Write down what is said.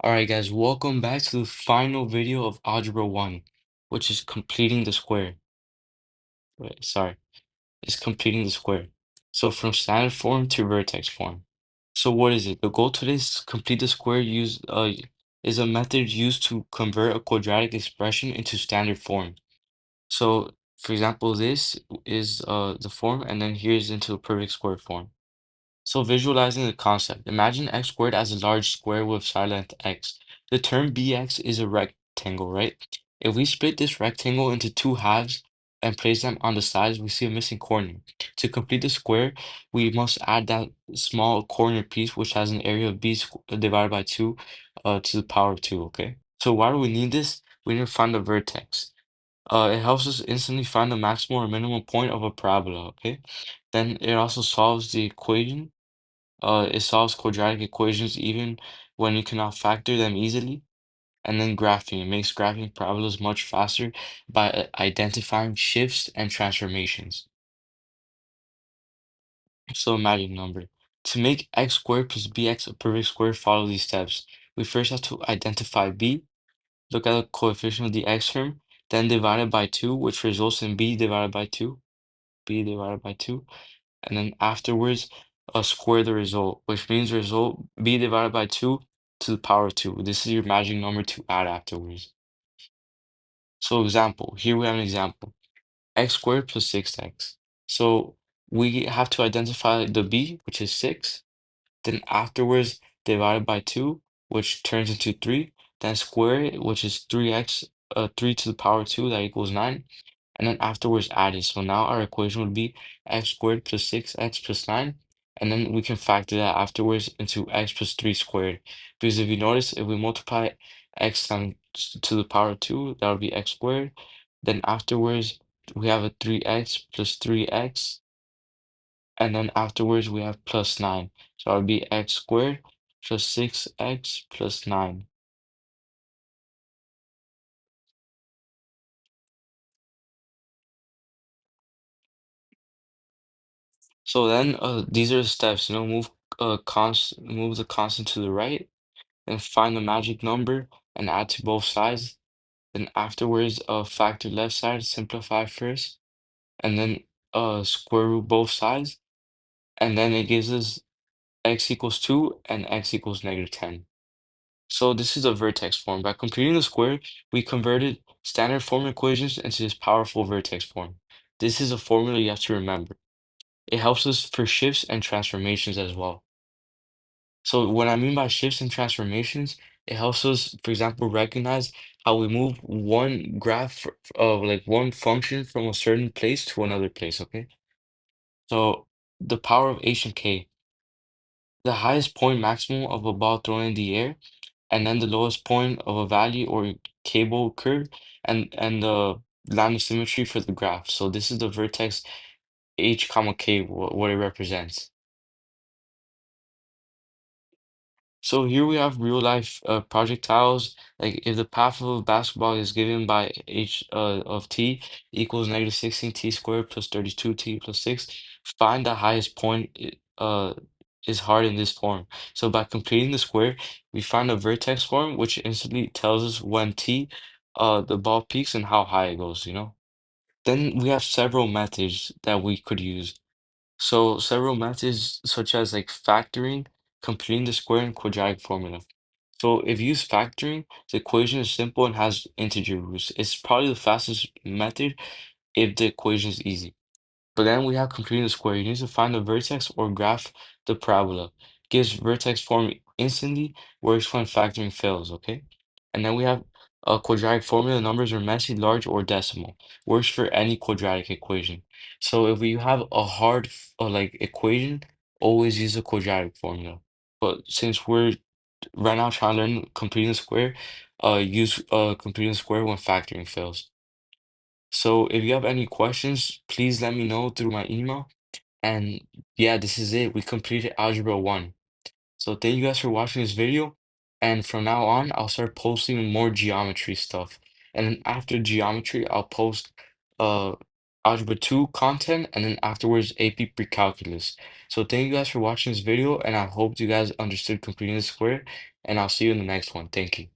Alright guys, welcome back to the final video of Algebra 1, which is completing the square. Wait, sorry, it's completing the square. So from standard form to vertex form. So what is it? The goal today is to complete the square is a method used to convert a quadratic expression into standard form. So for example, this is the form, and then here's into a perfect square form. So visualizing the concept, imagine x squared as a large square with side length x. The term bx is a rectangle, right? If we split this rectangle into two halves and place them on the sides, we see a missing corner. To complete the square, we must add that small corner piece, which has an area of divided by 2 to the power of 2, okay? So why do we need this? We need to find the vertex. It helps us instantly find the maximum or minimum point of a parabola, okay? Then it also solves the equation. It solves quadratic equations even when you cannot factor them easily. And then graphing. It makes graphing parabolas much faster by identifying shifts and transformations. So imagine number. To make x squared plus bx a perfect square, follow these steps. We first have to identify b, look at the coefficient of the x term, then divide it by 2, which results in b divided by 2, b divided by 2. And then afterwards square the result, which means result b divided by 2 to the power of 2. This is your magic number to add afterwards. So example, here we have an example, x squared plus 6x. So we have to identify the b, which is 6, then afterwards divide by 2, which turns into 3, then square it, which is 3x, 3 to the power of 2, that equals 9, and then afterwards add it. So now our equation would be x squared plus 6x plus 9, and then we can factor that afterwards into x plus 3 squared. Because if you notice, if we multiply x times to the power of 2, that would be x squared. Then afterwards, we have a 3x plus 3x, and then afterwards we have plus 9. So it would be x squared plus 6x plus 9. So then these are the steps, move the constant to the right, then find the magic number and add to both sides. Then afterwards, factor left side, simplify first, and then square root both sides. And then it gives us x equals 2 and x equals -10. So this is a vertex form. By completing the square, we converted standard form equations into this powerful vertex form. This is a formula you have to remember. It helps us for shifts and transformations as well. So what I mean by shifts and transformations, it helps us, for example, recognize how we move one graph of like one function from a certain place to another place, okay? So the power of h and k, the highest point maximum of a ball thrown in the air, and then the lowest point of a valley or cable curve, and the line of symmetry for the graph. So this is the vertex h comma k, what it represents. So here we have real life projectiles. Like if the path of a basketball is given by h of t equals -16t squared plus 32t plus 6, find the highest point is hard in this form. So by completing the square, we find a vertex form, which instantly tells us when the ball peaks and how high it goes, you know? Then we have several methods that we could use. So several methods such as like factoring, completing the square and quadratic formula. So if you use factoring, the equation is simple and has integer roots. It's probably the fastest method if the equation is easy. But then we have completing the square. You need to find the vertex or graph the parabola. Gives vertex form instantly, works when factoring fails, okay? And then we have a quadratic formula. Numbers are messy, large, or decimal. Works for any quadratic equation. So if you have a hard like equation, always use a quadratic formula. But since we're right now trying to learn completing the square, use completing the square when factoring fails. So if you have any questions, please let me know through my email. And yeah, this is it. We completed Algebra 1. So thank you guys for watching this video. And from now on, I'll start posting more geometry stuff. And then after geometry, I'll post uh Algebra 2 content, and then afterwards AP Pre-Calculus. So thank you guys for watching this video, and I hope you guys understood completing the square, and I'll see you in the next one. Thank you.